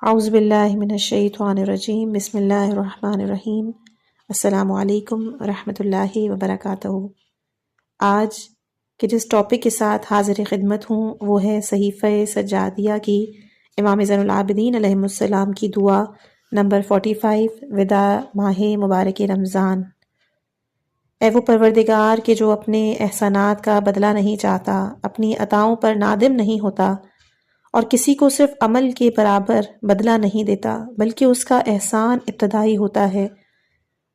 اعوذ باللہ من الشیطان الرجیم بسم اللہ الرحمن الرحیم السلام علیکم ورحمۃ اللہ وبرکاتہ۔ آج کے جس ٹاپک کے ساتھ حاضر خدمت ہوں وہ ہے صحیفہ سجادیہ کی امام زین العابدین علیہ السلام کی دعا نمبر 45 وداع ماہ مبارک رمضان۔ اے وہ پروردگار کہ جو اپنے احسانات کا بدلہ نہیں چاہتا، اپنی عطاؤں پر نادم نہیں ہوتا اور کسی کو صرف عمل کے برابر بدلہ نہیں دیتا، بلکہ اس کا احسان ابتدائی ہوتا ہے،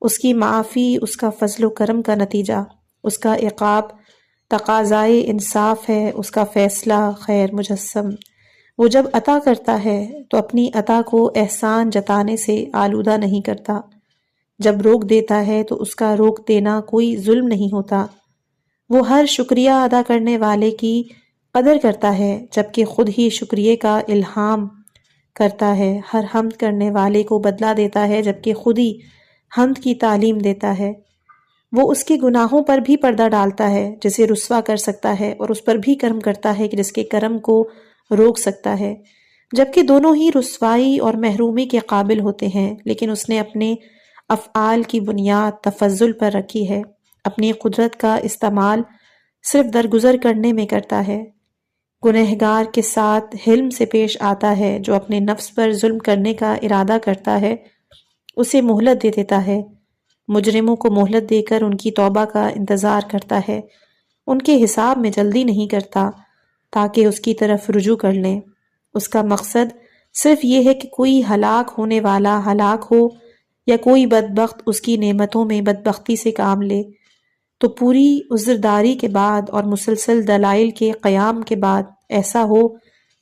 اس کی معافی اس کا فضل و کرم کا نتیجہ، اس کا عقاب تقاضائے انصاف ہے، اس کا فیصلہ خیر مجسم۔ وہ جب عطا کرتا ہے تو اپنی عطا کو احسان جتانے سے آلودہ نہیں کرتا، جب روک دیتا ہے تو اس کا روک دینا کوئی ظلم نہیں ہوتا۔ وہ ہر شکریہ ادا کرنے والے کی قدر کرتا ہے جبکہ خود ہی شکریہ کا الہام کرتا ہے، ہر حمد کرنے والے کو بدلہ دیتا ہے جبکہ خود ہی حمد کی تعلیم دیتا ہے۔ وہ اس کے گناہوں پر بھی پردہ ڈالتا ہے جسے رسوا کر سکتا ہے، اور اس پر بھی کرم کرتا ہے کہ جس کے کرم کو روک سکتا ہے، جبکہ دونوں ہی رسوائی اور محرومی کے قابل ہوتے ہیں، لیکن اس نے اپنے افعال کی بنیاد تفضل پر رکھی ہے، اپنی قدرت کا استعمال صرف درگزر کرنے میں کرتا ہے۔ گنہگار کے ساتھ حلم سے پیش آتا ہے، جو اپنے نفس پر ظلم کرنے کا ارادہ کرتا ہے اسے مہلت دے دیتا ہے، مجرموں کو مہلت دے کر ان کی توبہ کا انتظار کرتا ہے، ان کے حساب میں جلدی نہیں کرتا تاکہ اس کی طرف رجوع کر لیں۔ اس کا مقصد صرف یہ ہے کہ کوئی ہلاک ہونے والا ہلاک ہو یا کوئی بدبخت اس کی نعمتوں میں بدبختی سے کام لے، تو پوری عذرداری کے بعد اور مسلسل دلائل کے قیام کے بعد ایسا ہو۔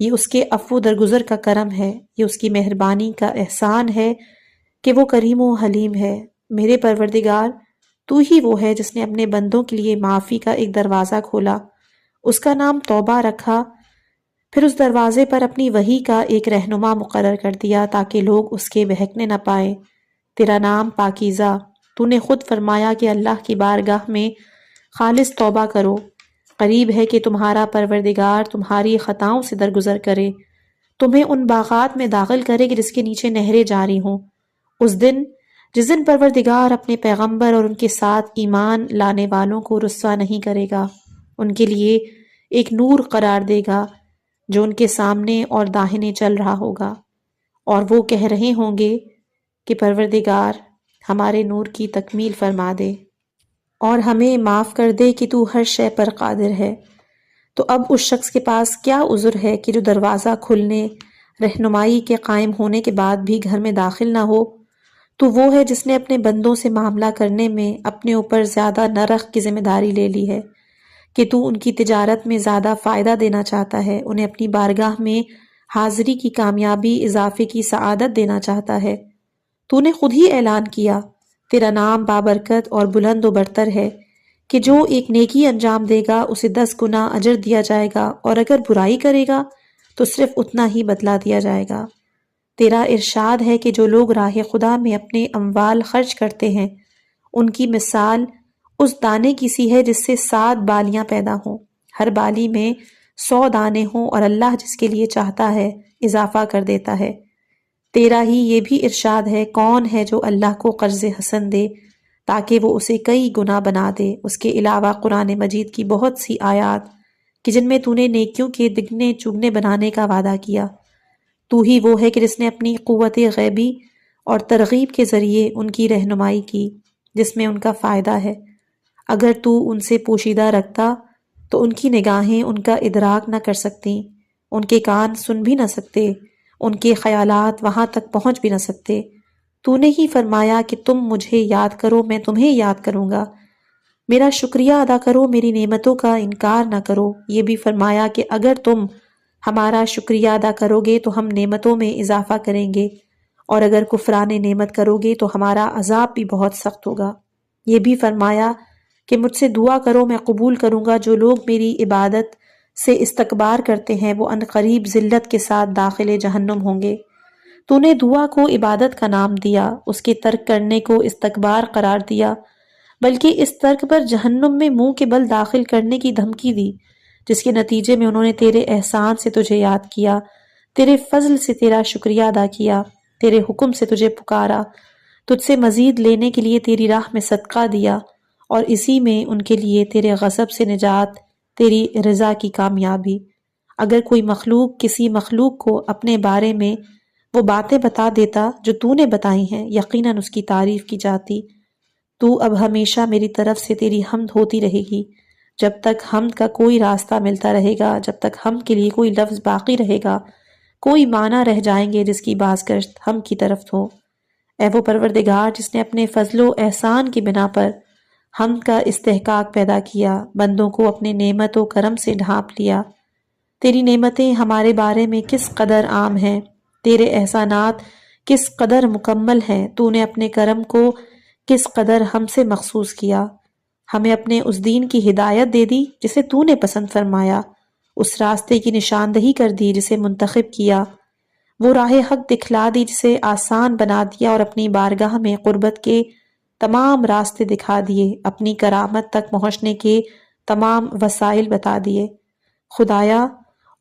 یہ اس کے عفو درگزر کا کرم ہے، یہ اس کی مہربانی کا احسان ہے کہ وہ کریم و حلیم ہے۔ میرے پروردگار، تو ہی وہ ہے جس نے اپنے بندوں کے لیے معافی کا ایک دروازہ کھولا، اس کا نام توبہ رکھا، پھر اس دروازے پر اپنی وحی کا ایک رہنما مقرر کر دیا تاکہ لوگ اس کے بہکنے نہ پائیں۔ تیرا نام پاکیزہ، تو نے خود فرمایا کہ اللہ کی بارگاہ میں خالص توبہ کرو، قریب ہے کہ تمہارا پروردگار تمہاری خطاؤں سے درگزر کرے، تمہیں ان باغات میں داخل کرے کہ جس کے نیچے نہریں جاری ہوں۔ اس دن جس دن پروردگار اپنے پیغمبر اور ان کے ساتھ ایمان لانے والوں کو رسوا نہیں کرے گا، ان کے لیے ایک نور قرار دے گا جو ان کے سامنے اور داہنے چل رہا ہوگا، اور وہ کہہ رہے ہوں گے کہ پروردگار ہمارے نور کی تکمیل فرما دے اور ہمیں معاف کر دے کہ تو ہر شے پر قادر ہے۔ تو اب اس شخص کے پاس کیا عذر ہے کہ جو دروازہ کھلنے، رہنمائی کے قائم ہونے کے بعد بھی گھر میں داخل نہ ہو؟ تو وہ ہے جس نے اپنے بندوں سے معاملہ کرنے میں اپنے اوپر زیادہ نرخ کی ذمہ داری لے لی ہے کہ تو ان کی تجارت میں زیادہ فائدہ دینا چاہتا ہے، انہیں اپنی بارگاہ میں حاضری کی کامیابی، اضافے کی سعادت دینا چاہتا ہے۔ تو نے خود ہی اعلان کیا، تیرا نام بابرکت اور بلند و برتر ہے کہ جو ایک نیکی انجام دے گا اسے 10 گنا اجر دیا جائے گا، اور اگر برائی کرے گا تو صرف اتنا ہی بدلہ دیا جائے گا۔ تیرا ارشاد ہے کہ جو لوگ راہ خدا میں اپنے اموال خرچ کرتے ہیں ان کی مثال اس دانے کی سی ہے جس سے 7 بالیاں پیدا ہوں، ہر بالی میں 100 دانے ہوں، اور اللہ جس کے لیے چاہتا ہے اضافہ کر دیتا ہے۔ تیرا ہی یہ بھی ارشاد ہے، کون ہے جو اللہ کو قرض حسن دے تاکہ وہ اسے کئی گنا بنا دے۔ اس کے علاوہ قرآن مجید کی بہت سی آیات کہ جن میں تو نے نیکیوں کے دگنے چگنے بنانے کا وعدہ کیا۔ تو ہی وہ ہے کہ جس نے اپنی قوت غیبی اور ترغیب کے ذریعے ان کی رہنمائی کی جس میں ان کا فائدہ ہے۔ اگر تو ان سے پوشیدہ رکھتا تو ان کی نگاہیں ان کا ادراک نہ کر سکتیں، ان کے کان سن بھی نہ سکتے، ان کے خیالات وہاں تک پہنچ بھی نہ سکتے۔ تو نے ہی فرمایا کہ تم مجھے یاد کرو، میں تمہیں یاد کروں گا، میرا شکریہ ادا کرو، میری نعمتوں کا انکار نہ کرو۔ یہ بھی فرمایا کہ اگر تم ہمارا شکریہ ادا کرو گے تو ہم نعمتوں میں اضافہ کریں گے، اور اگر کفران نعمت کرو گے تو ہمارا عذاب بھی بہت سخت ہوگا۔ یہ بھی فرمایا کہ مجھ سے دعا کرو، میں قبول کروں گا، جو لوگ میری عبادت سے استکبار کرتے ہیں وہ عنقریب ذلت کے ساتھ داخل جہنم ہوں گے۔ تو نے دعا کو عبادت کا نام دیا، اس کے ترک کرنے کو استکبار قرار دیا، بلکہ اس ترک پر جہنم میں منہ کے بل داخل کرنے کی دھمکی دی، جس کے نتیجے میں انہوں نے تیرے احسان سے تجھے یاد کیا تیرے فضل سے تیرا شکریہ ادا کیا، تیرے حکم سے تجھے پکارا، تجھ سے مزید لینے کے لیے تیری راہ میں صدقہ دیا، اور اسی میں ان کے لیے تیرے غضب سے نجات، تیری رضا کی کامیابی۔ اگر کوئی مخلوق کسی مخلوق کو اپنے بارے میں وہ باتیں بتا دیتا جو تو نے بتائی ہیں، یقیناً اس کی تعریف کی جاتی۔ تو اب ہمیشہ میری طرف سے تیری حمد ہوتی رہے گی، جب تک حمد کا کوئی راستہ ملتا رہے گا، جب تک حمد کے لیے کوئی لفظ باقی رہے گا، کوئی معنی رہ جائیں گے جس کی بازگشت ہم کی طرف ہو۔ اے وہ پروردگار جس نے اپنے فضل و احسان کی بنا پر حمد کا استحقاق پیدا کیا، بندوں کو اپنے نعمت و کرم سے ڈھانپ لیا۔ تیری نعمتیں ہمارے بارے میں کس قدر عام ہیں، تیرے احسانات کس قدر مکمل ہیں، تو نے اپنے کرم کو کس قدر ہم سے مخصوص کیا، ہمیں اپنے اس دین کی ہدایت دے دی جسے تو نے پسند فرمایا، اس راستے کی نشاندہی کر دی جسے منتخب کیا، وہ راہ حق دکھلا دی جسے آسان بنا دیا، اور اپنی بارگاہ میں قربت کے تمام راستے دکھا دیے، اپنی کرامت تک پہنچنے کے تمام وسائل بتا دیے۔ خدایا،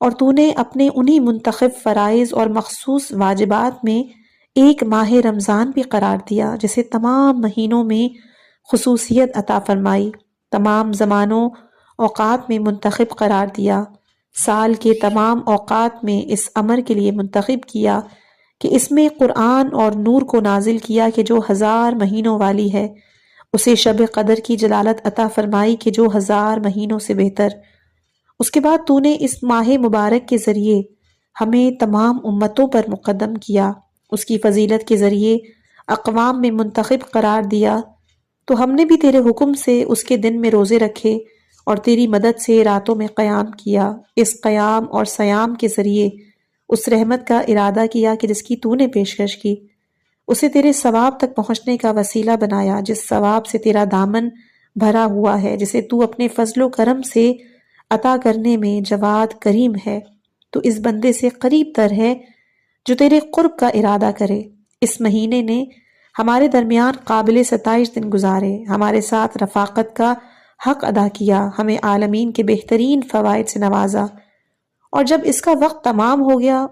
اور تو نے اپنے انہی منتخب فرائض اور مخصوص واجبات میں ایک ماہ رمضان بھی قرار دیا جسے تمام مہینوں میں خصوصیت عطا فرمائی، تمام زمانوں اوقات میں منتخب قرار دیا، سال کے تمام اوقات میں اس امر کے لیے منتخب کیا کہ اس میں قرآن اور نور کو نازل کیا کہ جو 1000 مہینوں والی ہے، اسے شب قدر کی جلالت عطا فرمائی کہ جو 1000 مہینوں سے بہتر۔ اس کے بعد تو نے اس ماہ مبارک کے ذریعے ہمیں تمام امتوں پر مقدم کیا، اس کی فضیلت کے ذریعے اقوام میں منتخب قرار دیا، تو ہم نے بھی تیرے حکم سے اس کے دن میں روزے رکھے اور تیری مدد سے راتوں میں قیام کیا، اس قیام اور صیام کے ذریعے اس رحمت کا ارادہ کیا کہ جس کی تو نے پیشکش کی، اسے تیرے ثواب تک پہنچنے کا وسیلہ بنایا، جس ثواب سے تیرا دامن بھرا ہوا ہے، جسے تو اپنے فضل و کرم سے عطا کرنے میں جواد کریم ہے۔ تو اس بندے سے قریب تر ہے جو تیرے قرب کا ارادہ کرے۔ اس مہینے نے ہمارے درمیان قابل ستائش دن گزارے، ہمارے ساتھ رفاقت کا حق ادا کیا، ہمیں عالمین کے بہترین فوائد سے نوازا، اور جب اس کا وقت تمام ہو گیا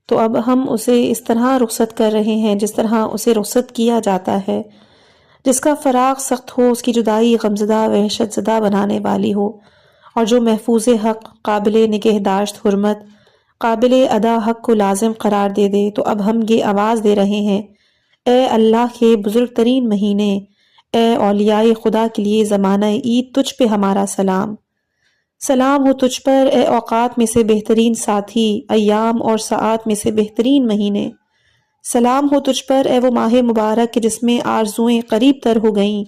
تو اب ہم اسے اس طرح رخصت کر رہے ہیں جس طرح اسے رخصت کیا جاتا ہے، جس کا فراق سخت ہو، اس کی جدائی غمزدہ وحشت زدہ بنانے والی ہو، اور جو محفوظ حق، قابل نگہداشت حرمت، قابل ادا حق کو لازم قرار دے دے۔ تو اب ہم یہ آواز دے رہے ہیں، اے اللہ کے بزرگ ترین مہینے، اے اولیاء خدا کے لیے زمانہ عید، تجھ پہ ہمارا سلام۔ سلام ہو تجھ پر اے اوقات میں سے بہترین ساتھی، ایام اور ساعات میں سے بہترین مہینے۔ سلام ہو تجھ پر اے وہ ماہ مبارک کہ جس میں آرزوئیں قریب تر ہو گئیں،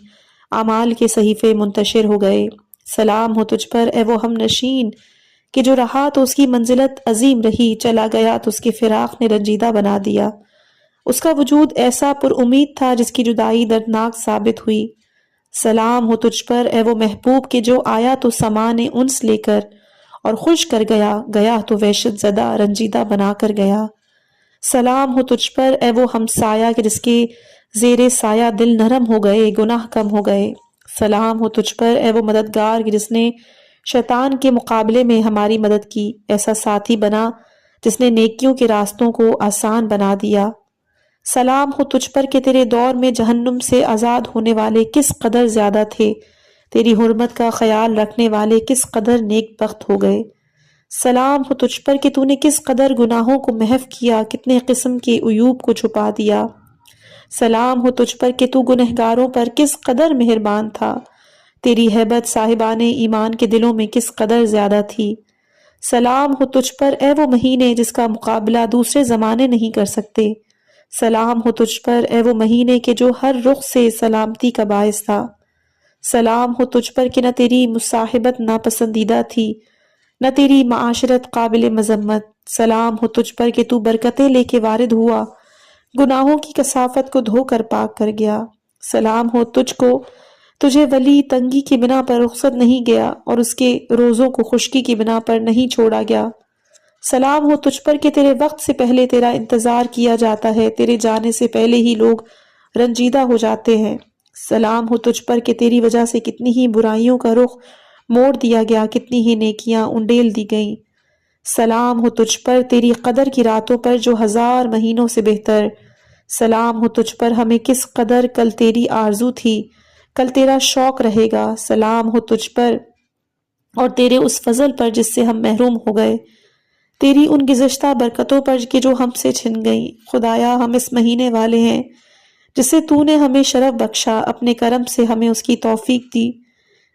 اعمال کے صحیفے منتشر ہو گئے۔ سلام ہو تجھ پر اے وہ ہم نشین کہ جو رہا تو اس کی منزلت عظیم رہی، چلا گیا تو اس کے فراق نے رنجیدہ بنا دیا۔ اس کا وجود ایسا پر امید تھا جس کی جدائی دردناک ثابت ہوئی۔ سلام ہو تجھ پر اے وہ محبوب کہ جو آیا تو سما نے انس لے کر اور خوش کر گیا، گیا تو وحشت زدہ رنجیدہ بنا کر گیا۔ سلام ہو تجھ پر اے وہ ہمسایہ کہ جس کے زیر سایہ دل نرم ہو گئے، گناہ کم ہو گئے۔ سلام ہو تجھ پر اے وہ مددگار کہ جس نے شیطان کے مقابلے میں ہماری مدد کی، ایسا ساتھی بنا جس نے نیکیوں کے راستوں کو آسان بنا دیا۔ سلام ہو تجھ پر کہ تیرے دور میں جہنم سے آزاد ہونے والے کس قدر زیادہ تھے، تیری حرمت کا خیال رکھنے والے کس قدر نیک بخت ہو گئے۔ سلام ہو تجھ پر کہ تو نے کس قدر گناہوں کو محو کیا، کتنے قسم کے عیوب کو چھپا دیا۔ سلام ہو تجھ پر کہ تو گنہگاروں پر کس قدر مہربان تھا، تیری ہیبت صاحبان ایمان کے دلوں میں کس قدر زیادہ تھی۔ سلام ہو تجھ پر اے وہ مہینے جس کا مقابلہ دوسرے زمانے نہیں کر سکتے۔ سلام ہو تجھ پر اے وہ مہینے کہ جو ہر رخ سے سلامتی کا باعث تھا۔ سلام ہو تجھ پر کہ نہ تیری مصاحبت ناپسندیدہ تھی، نہ تیری معاشرت قابل مذمت۔ سلام ہو تجھ پر کہ تو برکتیں لے کے وارد ہوا، گناہوں کی کثافت کو دھو کر پاک کر گیا۔ سلام ہو تجھ کو، تجھے ولی تنگی کی بنا پر رخصت نہیں گیا اور اس کے روزوں کو خشکی کی بنا پر نہیں چھوڑا گیا۔ سلام ہو تجھ پر کہ تیرے وقت سے پہلے تیرا انتظار کیا جاتا ہے، تیرے جانے سے پہلے ہی لوگ رنجیدہ ہو جاتے ہیں۔ سلام ہو تجھ پر کہ تیری وجہ سے کتنی ہی برائیوں کا رخ موڑ دیا گیا، کتنی ہی نیکیاں انڈیل دی گئیں۔ سلام ہو تجھ پر تیری قدر کی راتوں پر جو 1000 مہینوں سے بہتر، سلام ہو تجھ پر ہمیں کس قدر کل تیری آرزو تھی، کل تیرا شوق رہے گا، سلام ہو تجھ پر اور تیرے اس فضل پر جس سے ہم محروم ہو گئے، تیری ان گزشتہ برکتوں پر کہ جو ہم سے چھن گئیں۔ خدایا ہم اس مہینے والے ہیں جسے تو نے ہمیں شرف بخشا، اپنے کرم سے ہمیں اس کی توفیق دی،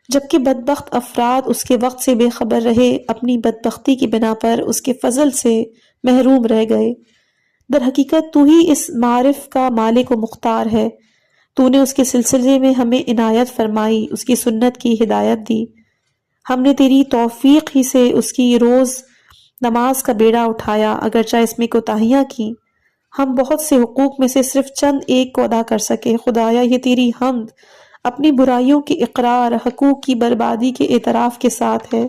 جبکہ بدبخت افراد اس کے وقت سے بے خبر رہے، اپنی بدبختی کی بنا پر اس کے فضل سے محروم رہ گئے۔ در حقیقت تو ہی اس معارف کا مالک و مختار ہے، تو نے اس کے سلسلے میں ہمیں عنایت فرمائی، اس کی سنت کی ہدایت دی، ہم نے تیری توفیق ہی سے اس کی روز نماز کا بیڑا اٹھایا، اگرچہ اس میں کوتاہیاں کی، ہم بہت سے حقوق میں سے صرف چند ایک کو ادا کر سکے۔ خدایا یہ تیری حمد اپنی برائیوں کی اقرار، حقوق کی بربادی کے اعتراف کے ساتھ ہے۔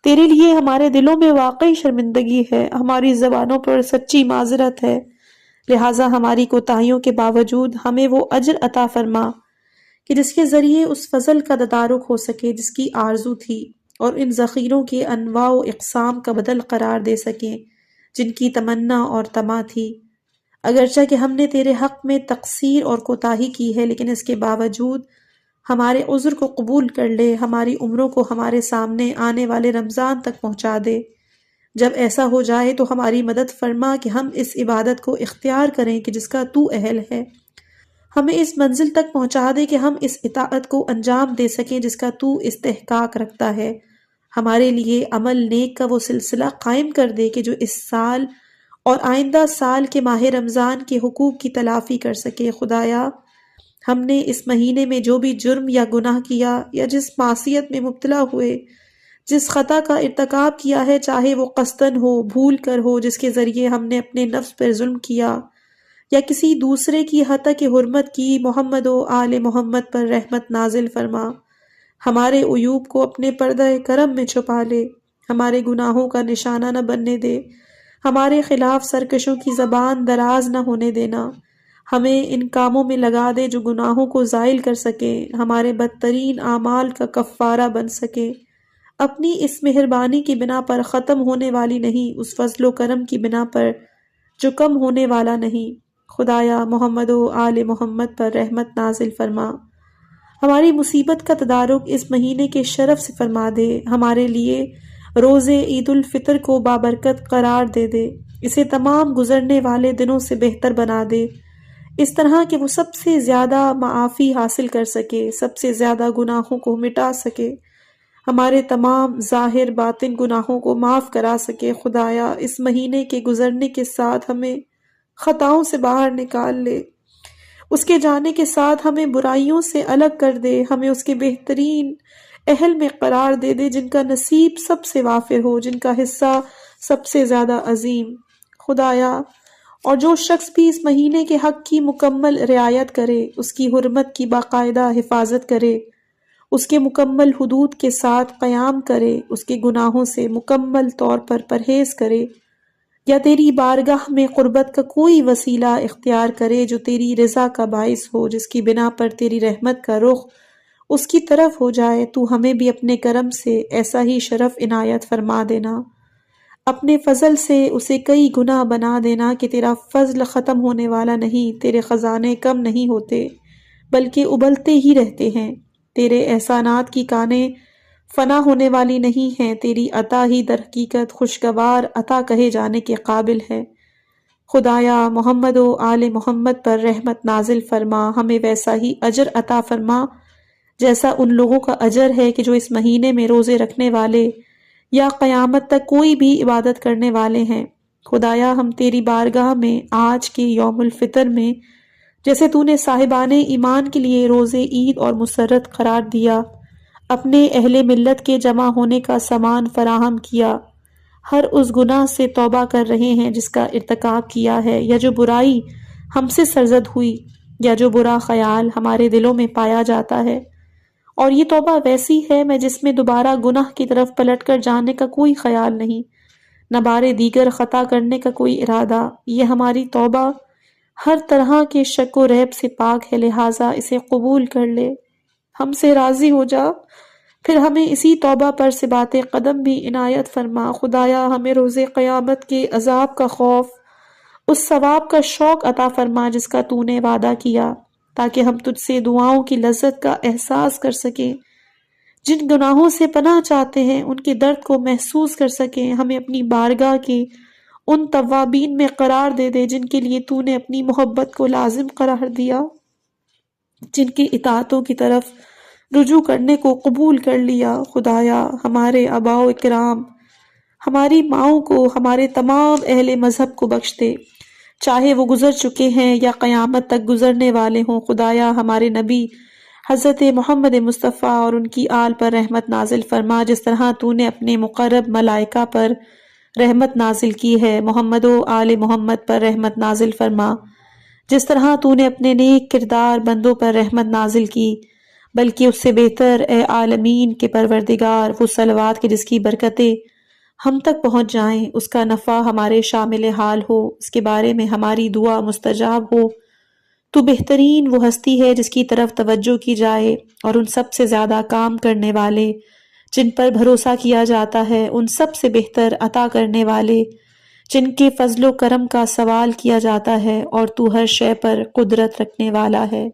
تیرے لیے ہمارے دلوں میں واقعی شرمندگی ہے، ہماری زبانوں پر سچی معذرت ہے، لہٰذا ہماری کوتاہیوں کے باوجود ہمیں وہ اجر عطا فرما کہ جس کے ذریعے اس فضل کا تدارک ہو سکے جس کی آرزو تھی، اور ان ذخیروں کے انواع و اقسام کا بدل قرار دے سکیں جن کی تمنا اور طمع تھی۔ اگرچہ کہ ہم نے تیرے حق میں تقصیر اور کوتاہی کی ہے، لیکن اس کے باوجود ہمارے عذر کو قبول کر لے، ہماری عمروں کو ہمارے سامنے آنے والے رمضان تک پہنچا دے۔ جب ایسا ہو جائے تو ہماری مدد فرما کہ ہم اس عبادت کو اختیار کریں کہ جس کا تو اہل ہے، ہمیں اس منزل تک پہنچا دے کہ ہم اس اطاعت کو انجام دے سکیں جس کا تو استحقاق رکھتا ہے، ہمارے لیے عمل نیک کا وہ سلسلہ قائم کر دے کہ جو اس سال اور آئندہ سال کے ماہ رمضان کے حقوق کی تلافی کر سکے۔ خدایا ہم نے اس مہینے میں جو بھی جرم یا گناہ کیا یا جس معصیت میں مبتلا ہوئے، جس خطا کا ارتکاب کیا ہے، چاہے وہ قصدن ہو، بھول کر ہو، جس کے ذریعے ہم نے اپنے نفس پر ظلم کیا یا کسی دوسرے کی حتک حرمت کی، محمد و آل محمد پر رحمت نازل فرما، ہمارے عیوب کو اپنے پردہ کرم میں چھپا لے، ہمارے گناہوں کا نشانہ نہ بننے دے، ہمارے خلاف سرکشوں کی زبان دراز نہ ہونے دینا، ہمیں ان کاموں میں لگا دے جو گناہوں کو زائل کر سکے، ہمارے بدترین اعمال کا کفارہ بن سکے، اپنی اس مہربانی کی بنا پر ختم ہونے والی نہیں، اس فضل و کرم کی بنا پر جو کم ہونے والا نہیں۔ خدایا محمد و آل محمد پر رحمت نازل فرما، ہماری مصیبت کا تدارک اس مہینے کے شرف سے فرما دے، ہمارے لیے روزے عید الفطر کو بابرکت قرار دے دے، اسے تمام گزرنے والے دنوں سے بہتر بنا دے، اس طرح کہ وہ سب سے زیادہ معافی حاصل کر سکے، سب سے زیادہ گناہوں کو مٹا سکے، ہمارے تمام ظاہر باطن گناہوں کو معاف کرا سکے۔ خدایا اس مہینے کے گزرنے کے ساتھ ہمیں خطاؤں سے باہر نکال لے، اس کے جانے کے ساتھ ہمیں برائیوں سے الگ کر دے، ہمیں اس کے بہترین اہل میں قرار دے دے جن کا نصیب سب سے وافر ہو، جن کا حصہ سب سے زیادہ عظیم۔ خدایا اور جو شخص بھی اس مہینے کے حق کی مکمل رعایت کرے، اس کی حرمت کی باقاعدہ حفاظت کرے، اس کے مکمل حدود کے ساتھ قیام کرے، اس کے گناہوں سے مکمل طور پر پرہیز کرے، یا تیری بارگاہ میں قربت کا کوئی وسیلہ اختیار کرے جو تیری رضا کا باعث ہو، جس کی بنا پر تیری رحمت کا رخ اس کی طرف ہو جائے، تو ہمیں بھی اپنے کرم سے ایسا ہی شرف عنایت فرما دینا، اپنے فضل سے اسے کئی گنا بنا دینا کہ تیرا فضل ختم ہونے والا نہیں، تیرے خزانے کم نہیں ہوتے بلکہ ابلتے ہی رہتے ہیں، تیرے احسانات کی کانیں فنا ہونے والی نہیں ہیں، تیری عطا ہی در حقیقت خوشگوار عطا کہے جانے کے قابل ہے۔ خدایا محمد و آل محمد پر رحمت نازل فرما، ہمیں ویسا ہی اجر عطا فرما جیسا ان لوگوں کا اجر ہے کہ جو اس مہینے میں روزے رکھنے والے یا قیامت تک کوئی بھی عبادت کرنے والے ہیں۔ خدایا ہم تیری بارگاہ میں آج کے یوم الفطر میں جیسے تو نے صاحبان ایمان کے لیے روزے عید اور مسرت قرار دیا، اپنے اہل ملت کے جمع ہونے کا سامان فراہم کیا، ہر اس گناہ سے توبہ کر رہے ہیں جس کا ارتکاب کیا ہے، یا جو برائی ہم سے سرزد ہوئی، یا جو برا خیال ہمارے دلوں میں پایا جاتا ہے، اور یہ توبہ ویسی ہے میں جس میں دوبارہ گناہ کی طرف پلٹ کر جانے کا کوئی خیال نہیں، نہ بارے دیگر خطا کرنے کا کوئی ارادہ، یہ ہماری توبہ ہر طرح کے شک و ریب سے پاک ہے، لہٰذا اسے قبول کر لے، ہم سے راضی ہو جا، پھر ہمیں اسی توبہ پر ثبات قدم بھی عنایت فرما۔ خدایا ہمیں روز قیامت کے عذاب کا خوف، اس ثواب کا شوق عطا فرما جس کا تو نے وعدہ کیا، تاکہ ہم تجھ سے دعاؤں کی لذت کا احساس کر سکیں، جن گناہوں سے پناہ چاہتے ہیں ان کے درد کو محسوس کر سکیں۔ ہمیں اپنی بارگاہ کے ان توابین میں قرار دے دے جن کے لیے تو نے اپنی محبت کو لازم قرار دیا، جن کی اطاعتوں کی طرف رجوع کرنے کو قبول کر لیا۔ خدایا ہمارے آباء و اکرام، ہماری ماؤں کو، ہمارے تمام اہل مذہب کو بخش دے، چاہے وہ گزر چکے ہیں یا قیامت تک گزرنے والے ہوں۔ خدایا ہمارے نبی حضرت محمد مصطفیٰ اور ان کی آل پر رحمت نازل فرما، جس طرح تو نے اپنے مقرب ملائکہ پر رحمت نازل کی ہے۔ محمد و آل محمد پر رحمت نازل فرما، جس طرح تو نے اپنے نیک کردار بندوں پر رحمت نازل کی، بلکہ اس سے بہتر اے عالمین کے پروردگار وہ صلوات کے جس کی برکتیں ہم تک پہنچ جائیں، اس کا نفع ہمارے شامل حال ہو، اس کے بارے میں ہماری دعا مستجاب ہو۔ تو بہترین وہ ہستی ہے جس کی طرف توجہ کی جائے، اور ان سب سے زیادہ کام کرنے والے جن پر بھروسہ کیا جاتا ہے، ان سب سے بہتر عطا کرنے والے جن کے فضل و کرم کا سوال کیا جاتا ہے، اور تو ہر شے پر قدرت رکھنے والا ہے۔